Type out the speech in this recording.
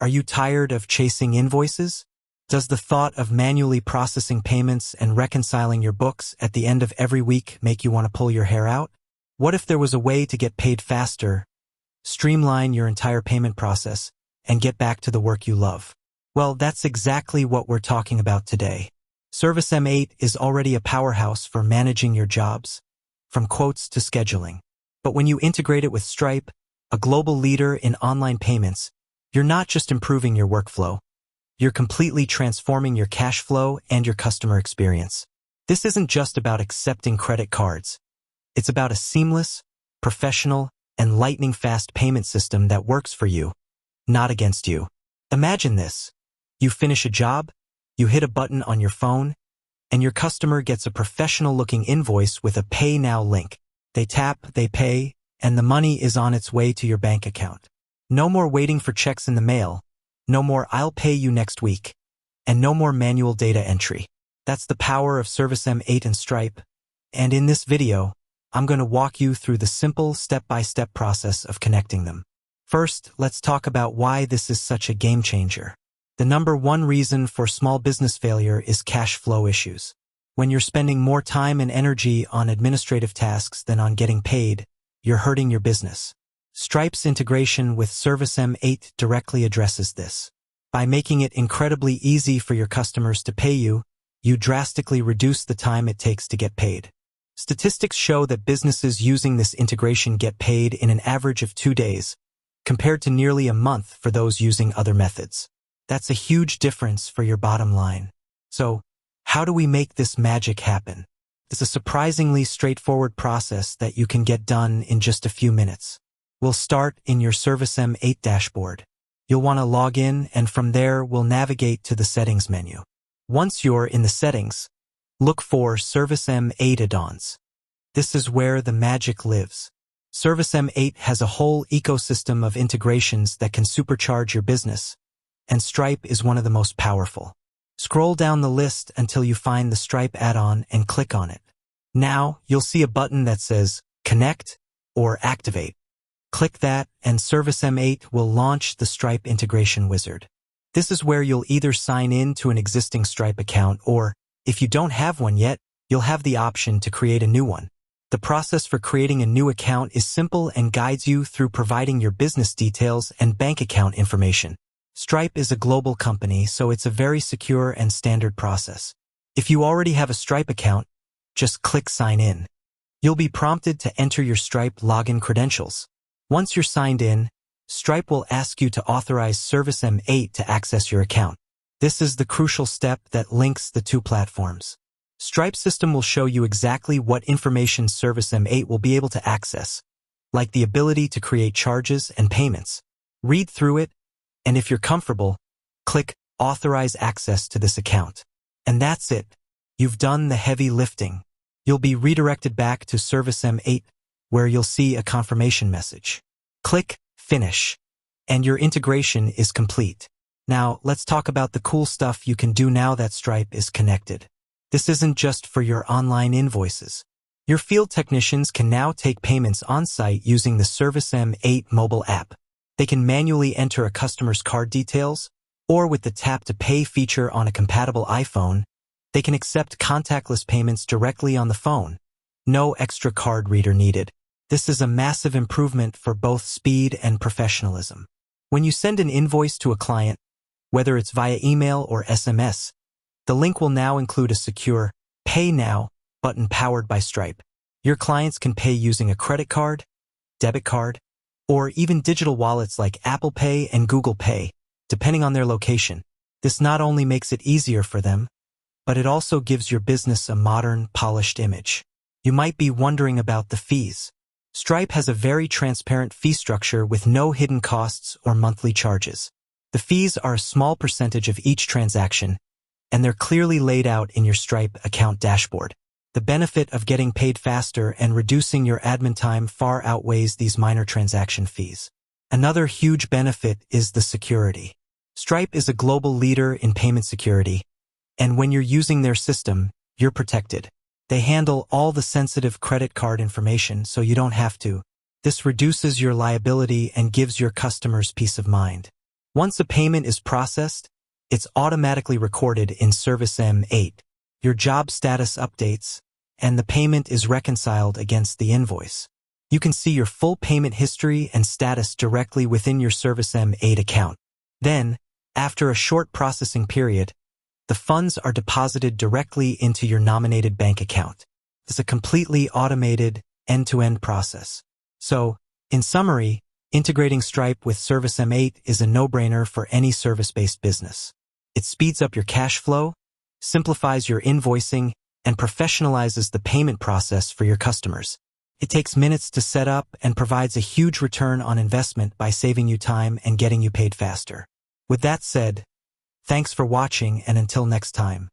Are you tired of chasing invoices? Does the thought of manually processing payments and reconciling your books at the end of every week make you want to pull your hair out? What if there was a way to get paid faster, streamline your entire payment process, and get back to the work you love? Well, that's exactly what we're talking about today. ServiceM8 is already a powerhouse for managing your jobs, from quotes to scheduling. But when you integrate it with Stripe, a global leader in online payments, you're not just improving your workflow, you're completely transforming your cash flow and your customer experience. This isn't just about accepting credit cards. It's about a seamless, professional, and lightning-fast payment system that works for you, not against you. Imagine this. You finish a job, you hit a button on your phone, and your customer gets a professional-looking invoice with a Pay Now link. They tap, they pay, and the money is on its way to your bank account. No more waiting for checks in the mail, no more "I'll pay you next week," and no more manual data entry. That's the power of ServiceM8 and Stripe, and in this video, I'm going to walk you through the simple step-by-step process of connecting them. First, let's talk about why this is such a game changer. The number one reason for small business failure is cash flow issues. When you're spending more time and energy on administrative tasks than on getting paid, you're hurting your business. Stripe's integration with ServiceM8 directly addresses this. By making it incredibly easy for your customers to pay you, you drastically reduce the time it takes to get paid. Statistics show that businesses using this integration get paid in an average of 2 days, compared to nearly a month for those using other methods. That's a huge difference for your bottom line. So, how do we make this magic happen? It's a surprisingly straightforward process that you can get done in just a few minutes. We'll start in your ServiceM8 dashboard. You'll want to log in, and from there we'll navigate to the Settings menu. Once you're in the Settings, look for ServiceM8 add-ons. This is where the magic lives. ServiceM8 has a whole ecosystem of integrations that can supercharge your business, and Stripe is one of the most powerful. Scroll down the list until you find the Stripe add-on and click on it. Now, you'll see a button that says Connect or Activate. Click that, and ServiceM8 will launch the Stripe integration wizard. This is where you'll either sign in to an existing Stripe account or, if you don't have one yet, you'll have the option to create a new one. The process for creating a new account is simple and guides you through providing your business details and bank account information. Stripe is a global company, so it's a very secure and standard process. If you already have a Stripe account, just click Sign In. You'll be prompted to enter your Stripe login credentials. Once you're signed in, Stripe will ask you to authorize ServiceM8 to access your account. This is the crucial step that links the two platforms. Stripe's system will show you exactly what information ServiceM8 will be able to access, like the ability to create charges and payments. Read through it, and if you're comfortable, click Authorize Access to this account. And that's it. You've done the heavy lifting. You'll be redirected back to ServiceM8, where you'll see a confirmation message. Click Finish, and your integration is complete. Now, let's talk about the cool stuff you can do now that Stripe is connected. This isn't just for your online invoices. Your field technicians can now take payments on-site using the ServiceM8 mobile app. They can manually enter a customer's card details, or with the Tap to Pay feature on a compatible iPhone, they can accept contactless payments directly on the phone. No extra card reader needed. This is a massive improvement for both speed and professionalism. When you send an invoice to a client, whether it's via email or SMS, the link will now include a secure Pay Now button powered by Stripe. Your clients can pay using a credit card, debit card, or even digital wallets like Apple Pay and Google Pay, depending on their location. This not only makes it easier for them, but it also gives your business a modern, polished image. You might be wondering about the fees. Stripe has a very transparent fee structure with no hidden costs or monthly charges. The fees are a small percentage of each transaction, and they're clearly laid out in your Stripe account dashboard. The benefit of getting paid faster and reducing your admin time far outweighs these minor transaction fees. Another huge benefit is the security. Stripe is a global leader in payment security, and when you're using their system, you're protected. They handle all the sensitive credit card information, so you don't have to. This reduces your liability and gives your customers peace of mind. Once a payment is processed, it's automatically recorded in ServiceM8. Your job status updates, and the payment is reconciled against the invoice. You can see your full payment history and status directly within your ServiceM8 account. Then, after a short processing period, the funds are deposited directly into your nominated bank account. It's a completely automated, end-to-end process. So, in summary, integrating Stripe with ServiceM8 is a no-brainer for any service-based business. It speeds up your cash flow, simplifies your invoicing, and professionalizes the payment process for your customers. It takes minutes to set up and provides a huge return on investment by saving you time and getting you paid faster. With that said, thanks for watching, and until next time.